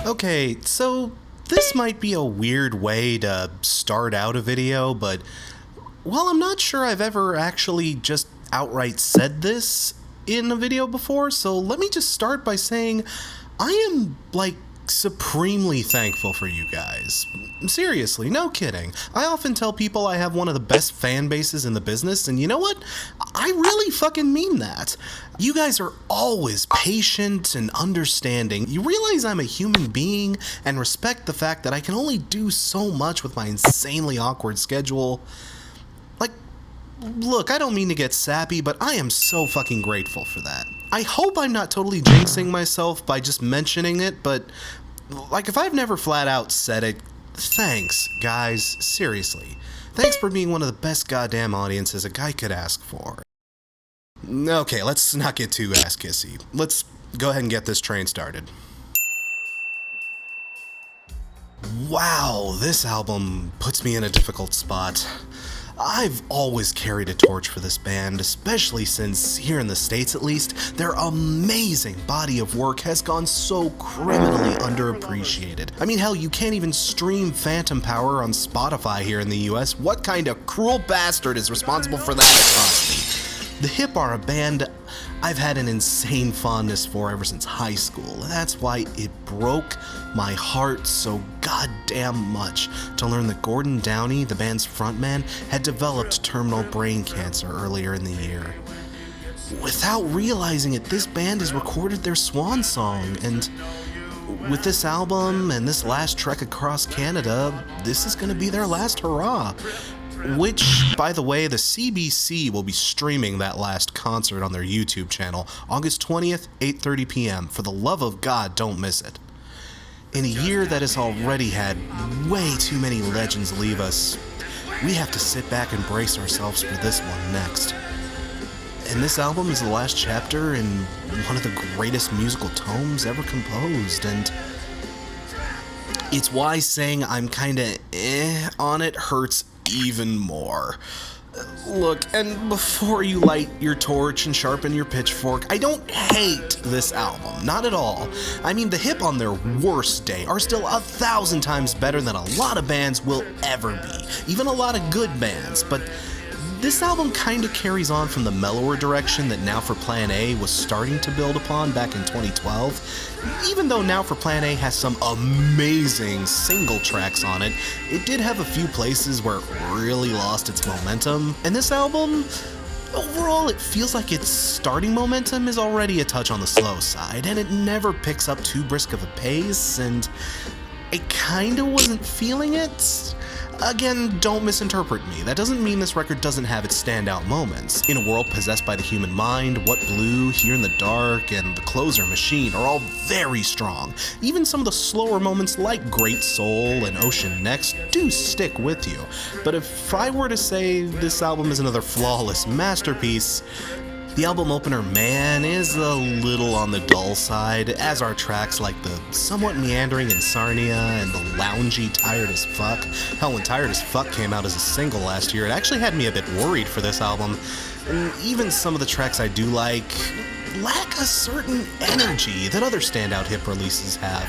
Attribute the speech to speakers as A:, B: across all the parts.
A: Okay, so this might be a weird way to start out a video, but while I'm not sure I've ever actually just outright said this in a video before, so let me just start by saying I am, supremely thankful for you guys. Seriously, no kidding. I often tell people I have one of the best fan bases in the business, and you know what? I really fucking mean that. You guys are always patient and understanding. You realize I'm a human being and respect the fact that I can only do so much with my insanely awkward schedule. Look, I don't mean to get sappy, but I am so fucking grateful for that. I hope I'm not totally jinxing myself by just mentioning it, but if I've never flat out said it, thanks, guys, seriously. Thanks for being one of the best goddamn audiences a guy could ask for. Okay, let's not get too ass-kissy. Let's go ahead and get this train started. Wow, this album puts me in a difficult spot. I've always carried a torch for this band, especially since, here in the States at least, their amazing body of work has gone so criminally underappreciated. I mean, hell, you can't even stream Phantom Power on Spotify here in the US. What kind of cruel bastard is responsible for that atrocity? The Hip are a band I've had an insane fondness for ever since high school. That's why it broke my heart so goddamn much to learn that Gordon Downey, the band's frontman, had developed terminal brain cancer earlier in the year. Without realizing it, this band has recorded their swan song, and with this album and this last trek across Canada, this is going to be their last hurrah. Which, by the way, the CBC will be streaming that last concert on their YouTube channel, August 20th, 8:30 p.m. For the love of God, don't miss it. In a year that has already had way too many legends leave us, we have to sit back and brace ourselves for this one next. And this album is the last chapter in one of the greatest musical tomes ever composed, and it's why saying I'm kinda on it hurts even more. Look, and before you light your torch and sharpen your pitchfork, I don't hate this album, not at all. I mean, the Hip on their worst day are still 1,000 times better than a lot of bands will ever be, even a lot of good bands, but this album kind of carries on from the mellower direction that Now for Plan A was starting to build upon back in 2012. Even though Now for Plan A has some amazing single tracks on it, it did have a few places where it really lost its momentum. And this album, overall, it feels like its starting momentum is already a touch on the slow side, and it never picks up too brisk of a pace, and I kinda wasn't feeling it. Again, don't misinterpret me. That doesn't mean this record doesn't have its standout moments. In a World Possessed by the Human Mind, What Blue, Here in the Dark, and The Closer Machine are all very strong. Even some of the slower moments like Great Soul and Ocean Next do stick with you. But if I were to say this album is another flawless masterpiece, the album opener, Man, is a little on the dull side, as are tracks like the somewhat meandering Insarnia and the loungy Tired as Fuck. Hell, when Tired as Fuck came out as a single last year, it actually had me a bit worried for this album. And even some of the tracks I do like lack a certain energy that other standout Hip releases have.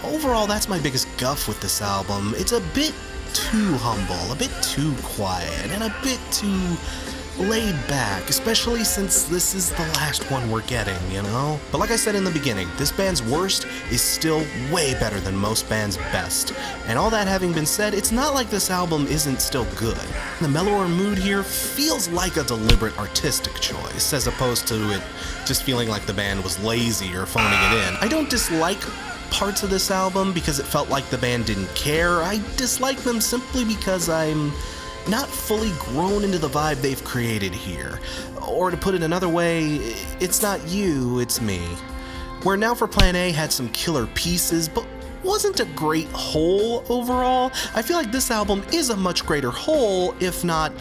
A: Overall, that's my biggest guff with this album. It's a bit too humble, a bit too quiet, and a bit too laid back, especially since this is the last one we're getting, you know? But like I said in the beginning, this band's worst is still way better than most bands' best. And all that having been said, it's not like this album isn't still good. The mellower mood here feels like a deliberate artistic choice, as opposed to it just feeling like the band was lazy or phoning it in. I don't dislike parts of this album because it felt like the band didn't care. I dislike them simply because I'm not fully grown into the vibe they've created here. Or to put it another way, it's not you, it's me. Where Now for Plan A had some killer pieces, but wasn't a great whole overall, I feel like this album is a much greater whole, if not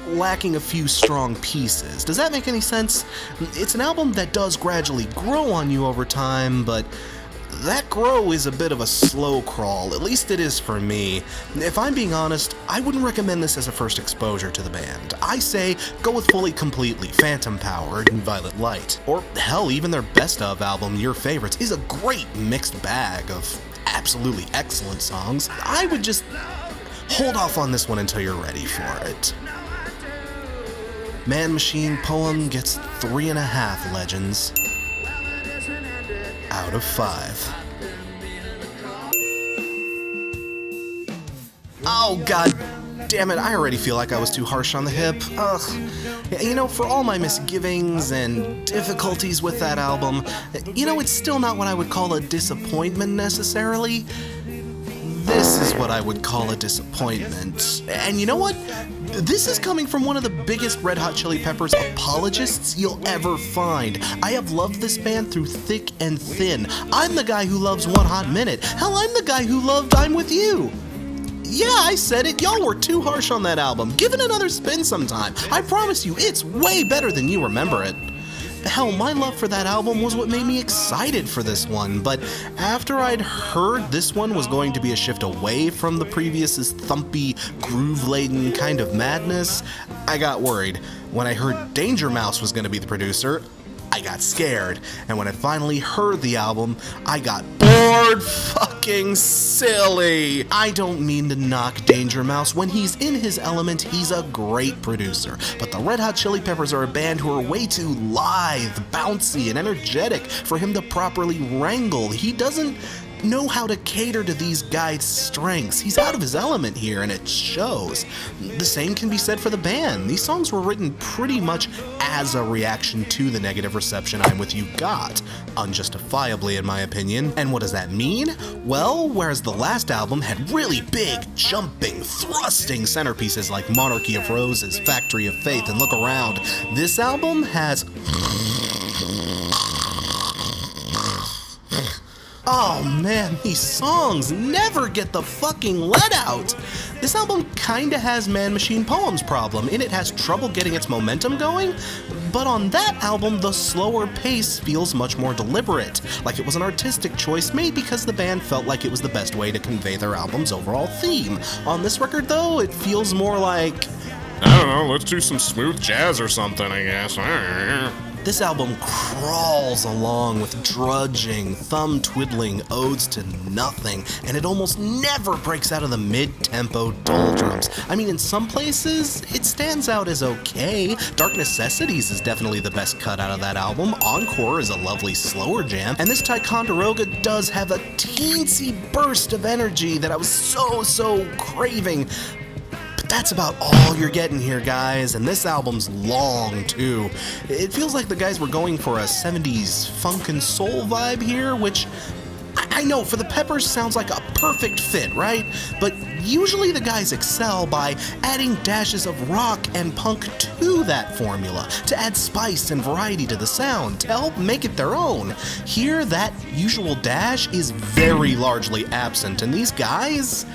A: lacking a few strong pieces. Does that make any sense? It's an album that does gradually grow on you over time, but that grow is a bit of a slow crawl, at least it is for me. If I'm being honest, I wouldn't recommend this as a first exposure to the band. I say go with Fully Completely, Phantom Power, and Violet Light. Or hell, even their best of album, Your Favorites, is a great mixed bag of absolutely excellent songs. I would just hold off on this one until you're ready for it. Man Machine Poem gets 3.5 legends out of 5. Oh god damn it, I already feel like I was too harsh on the hip. Ugh. You know, for all my misgivings and difficulties with that album, you know, it's still not what I would call a disappointment necessarily. This is what I would call a disappointment. And you know what? This is coming from one of the biggest Red Hot Chili Peppers apologists you'll ever find. I have loved this band through thick and thin. I'm the guy who loves One Hot Minute. Hell, I'm the guy who loved I'm With You. Yeah, I said it. Y'all were too harsh on that album. Give it another spin sometime. I promise you, it's way better than you remember it. Hell, my love for that album was what made me excited for this one, but after I'd heard this one was going to be a shift away from the previous's thumpy, groove-laden kind of madness, I got worried. When I heard Danger Mouse was going to be the producer, I got scared, and when I finally heard the album, I got bored fucking silly. I don't mean to knock Danger Mouse. When he's in his element, he's a great producer. But the Red Hot Chili Peppers are a band who are way too lithe, bouncy, and energetic for him to properly wrangle. He doesn't know how to cater to these guys' strengths. He's out of his element here, and it shows. The same can be said for the band. These songs were written pretty much as a reaction to the negative reception I'm With You got, unjustifiably in my opinion. And what does that mean? Well, whereas the last album had really big, jumping, thrusting centerpieces like Monarchy of Roses, Factory of Faith, and Look Around, this album has oh man, these songs never get the fucking let out. This album kinda has Man Machine Poem's problem, and it has trouble getting its momentum going, but on that album, the slower pace feels much more deliberate, like it was an artistic choice made because the band felt like it was the best way to convey their album's overall theme. On this record though, it feels more like,
B: I don't know, let's do some smooth jazz or something, I guess.
A: This album crawls along with drudging, thumb-twiddling odes to nothing, and it almost never breaks out of the mid-tempo doldrums. I mean, in some places, it stands out as okay. Dark Necessities is definitely the best cut out of that album. Encore is a lovely slower jam, and this Ticonderoga does have a teensy burst of energy that I was so craving. That's about all you're getting here, guys, and this album's long, too. It feels like the guys were going for a 70s funk and soul vibe here, which I know for the Peppers sounds like a perfect fit, right? But usually the guys excel by adding dashes of rock and punk to that formula, to add spice and variety to the sound, to help make it their own. Here, that usual dash is very largely absent, and these guys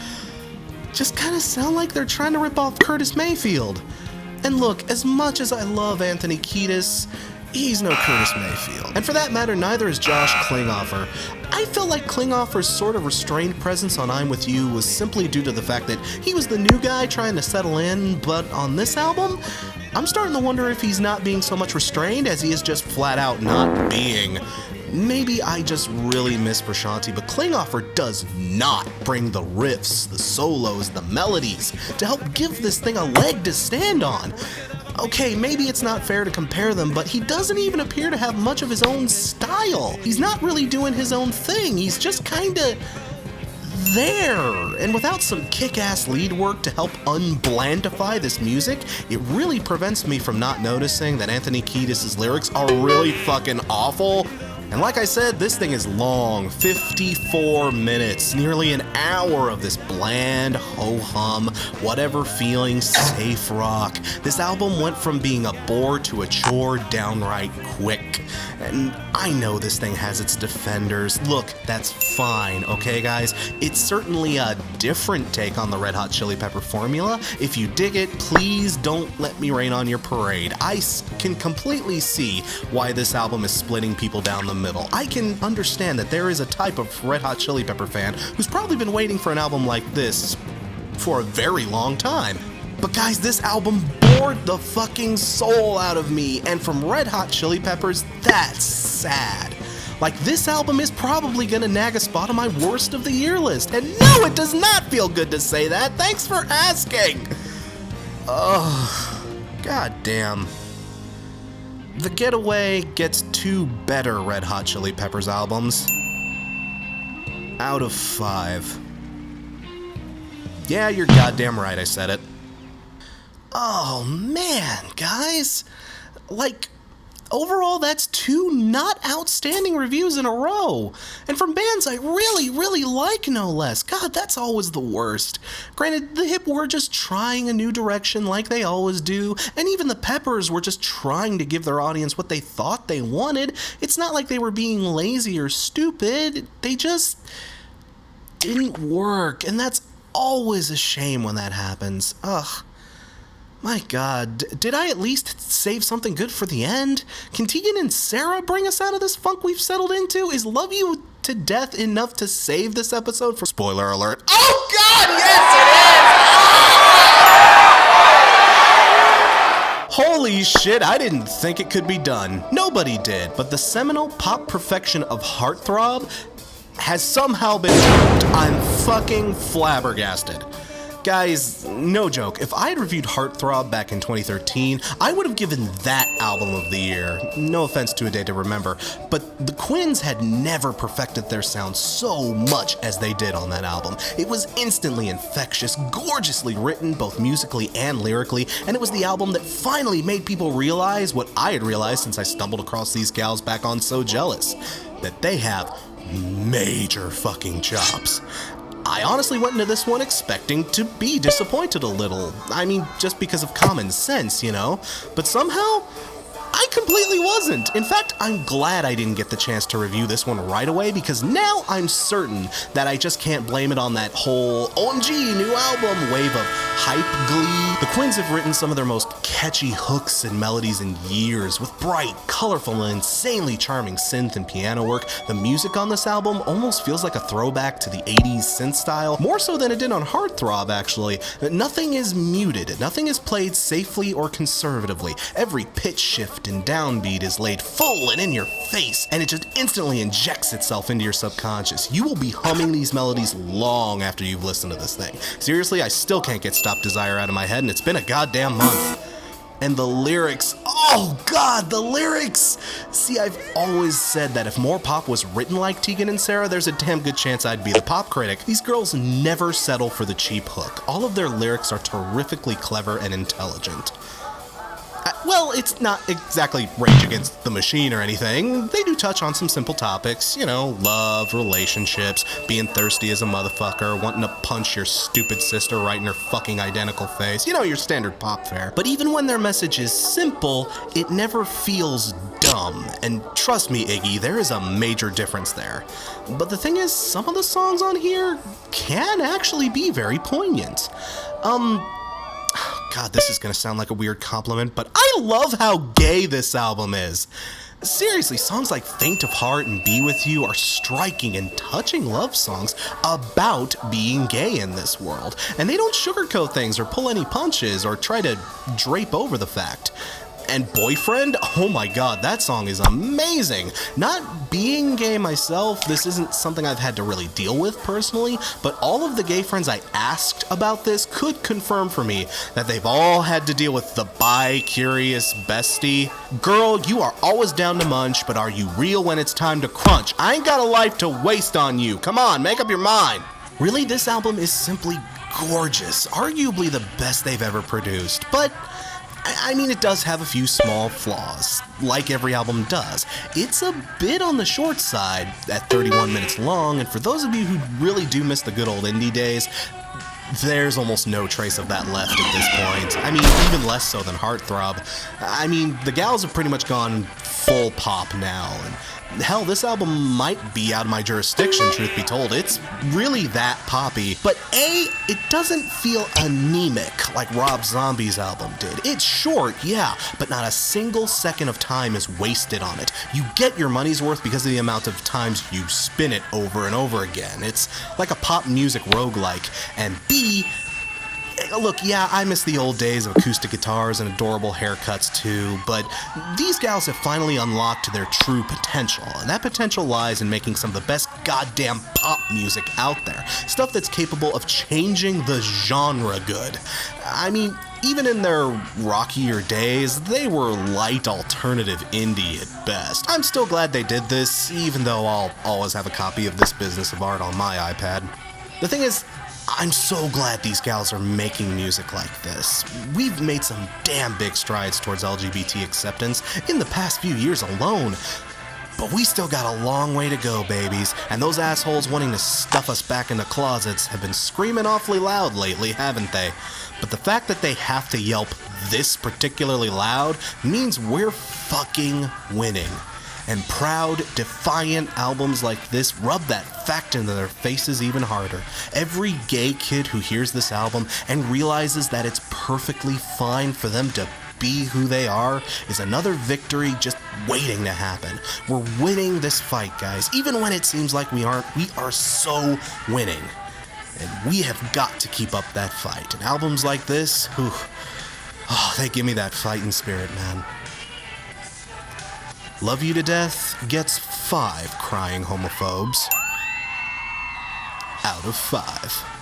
A: just kind of sound like they're trying to rip off Curtis Mayfield. And look, as much as I love Anthony Kiedis, he's no Curtis Mayfield. And for that matter, neither is Josh Klinghoffer. I felt like Klinghoffer's sort of restrained presence on I'm With You was simply due to the fact that he was the new guy trying to settle in, but on this album, I'm starting to wonder if he's not being so much restrained as he is just flat out not being. Maybe I just really miss Prashanti, but Klinghoffer does not bring the riffs, the solos, the melodies to help give this thing a leg to stand on. Okay, maybe it's not fair to compare them, but he doesn't even appear to have much of his own style. He's not really doing his own thing, he's just kinda there. And without some kick-ass lead work to help unblandify this music, it really prevents me from not noticing that Anthony Kiedis' lyrics are really fucking awful. And like I said, this thing is long, 54 minutes, nearly an hour of this bland, ho-hum, whatever feeling, safe rock. This album went from being a bore to a chore downright quick. And I know this thing has its defenders. Look, that's fine, okay guys? It's certainly a different take on the Red Hot Chili Pepper formula. If you dig it, please don't let me rain on your parade. I can completely see why this album is splitting people down the middle. I can understand that there is a type of Red Hot Chili Pepper fan who's probably been waiting for an album like this for a very long time. But guys, this album bored the fucking soul out of me, and from Red Hot Chili Peppers, that's sad. Like, this album is probably gonna nag a spot on my worst of the year list, and no, it does not feel good to say that. Thanks for asking. God damn. The Getaway gets 2 better Red Hot Chili Peppers albums out of 5. Yeah, you're goddamn right, I said it. Oh man, guys. Like, overall, that's 2 not outstanding reviews in a row. And from bands I really, really like, no less. God, that's always the worst. Granted, the Hip were just trying a new direction like they always do, and even the Peppers were just trying to give their audience what they thought they wanted. It's not like they were being lazy or stupid. They just didn't work, and that's always a shame when that happens. Ugh. My God, did I at least save something good for the end? Can Tegan and Sara bring us out of this funk we've settled into? Is Love You to Death enough to save this episode for— spoiler alert. Oh God, yes it is! Holy shit, I didn't think it could be done. Nobody did, but the seminal pop perfection of Heartthrob has somehow been topped. I'm fucking flabbergasted. Guys, no joke, if I had reviewed Heartthrob back in 2013, I would have given that album of the year. No offense to A Day to Remember, but the Quins had never perfected their sound so much as they did on that album. It was instantly infectious, gorgeously written, both musically and lyrically, and it was the album that finally made people realize what I had realized since I stumbled across these gals back on So Jealous, that they have major fucking chops. I honestly went into this one expecting to be disappointed a little. I mean, just because of common sense, you know? But somehow, I completely wasn't. In fact, I'm glad I didn't get the chance to review this one right away, because now I'm certain that I just can't blame it on that whole OMG new album wave of hype glee. The Quins have written some of their most catchy hooks and melodies in years, with bright, colorful, and insanely charming synth and piano work. The music on this album almost feels like a throwback to the 80s synth style, more so than it did on Heartthrob, actually. Nothing is muted, nothing is played safely or conservatively. Every pitch shift and downbeat is laid full and in your face, and it just instantly injects itself into your subconscious. You will be humming these melodies long after you've listened to this thing. Seriously, I still can't get Stop Desire out of my head, and it's been a goddamn month. And the lyrics, oh God, the lyrics! See, I've always said that if more pop was written like Tegan and Sara, there's a damn good chance I'd be the pop critic. These girls never settle for the cheap hook. All of their lyrics are terrifically clever and intelligent. Well, it's not exactly Rage Against the Machine or anything. They do touch on some simple topics, you know, love, relationships, being thirsty as a motherfucker, wanting to punch your stupid sister right in her fucking identical face. You know, your standard pop fare. But even when their message is simple, it never feels dumb. And trust me, Iggy, there is a major difference there. But the thing is, some of the songs on here can actually be very poignant. God, this is gonna sound like a weird compliment, but I love how gay this album is. Seriously, songs like Faint of Heart and Be With You are striking and touching love songs about being gay in this world. And they don't sugarcoat things or pull any punches or try to drape over the fact. And Boyfriend, oh my God, that song is amazing. Not being gay myself, this isn't something I've had to really deal with personally, but all of the gay friends I asked about this could confirm for me that they've all had to deal with the bi-curious bestie. Girl, you are always down to munch, but are you real when it's time to crunch? I ain't got a life to waste on you. Come on, make up your mind. Really, this album is simply gorgeous, arguably the best they've ever produced, but I mean, it does have a few small flaws, like every album does. It's a bit on the short side at 31 minutes long, and for those of you who really do miss the good old indie days, there's almost no trace of that left at this point. I mean, even less so than Heartthrob. I mean, the gals have pretty much gone full pop now, and hell, this album might be out of my jurisdiction, truth be told. It's really that poppy. But it doesn't feel anemic like Rob Zombie's album did. It's short, yeah, but not a single second of time is wasted on it. You get your money's worth because of the amount of times you spin it over and over again. It's like a pop music roguelike. And B, look, yeah, I miss the old days of acoustic guitars and adorable haircuts too, but these gals have finally unlocked their true potential, and that potential lies in making some of the best goddamn pop music out there. Stuff that's capable of changing the genre good. I mean, even in their rockier days, they were light alternative indie at best. I'm still glad they did this, even though I'll always have a copy of This Business of Art on my iPad. The thing is, I'm so glad these gals are making music like this. We've made some damn big strides towards LGBT acceptance in the past few years alone. But we still got a long way to go, babies, and those assholes wanting to stuff us back into closets have been screaming awfully loud lately, haven't they? But the fact that they have to yelp this particularly loud means we're fucking winning. And proud, defiant albums like this rub that fact into their faces even harder. Every gay kid who hears this album and realizes that it's perfectly fine for them to be who they are is another victory just waiting to happen. We're winning this fight, guys. Even when it seems like we aren't, we are so winning. And we have got to keep up that fight. And albums like this, they give me that fighting spirit, man. Love You to Death gets 5 crying homophobes out of 5.